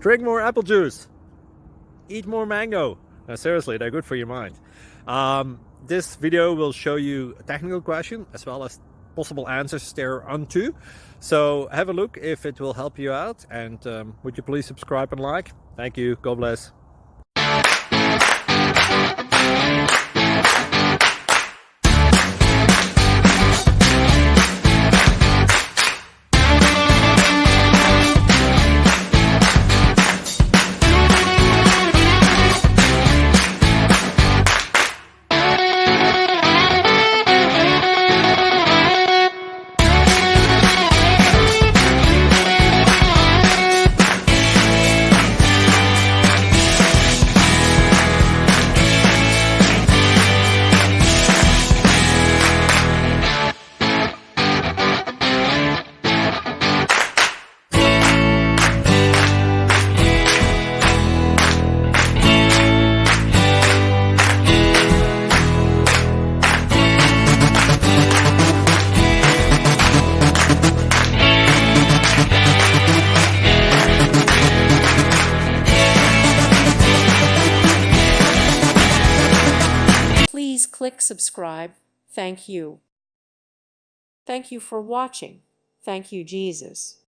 Drink more apple juice. Eat more mango. No, seriously, they're good for your mind. This video will show you a technical question as well as possible answers thereunto. So have a look if it will help you out, and would you please subscribe and like? Thank you. God bless. Please click subscribe. Thank you. Thank you for watching. Thank you, Jesus.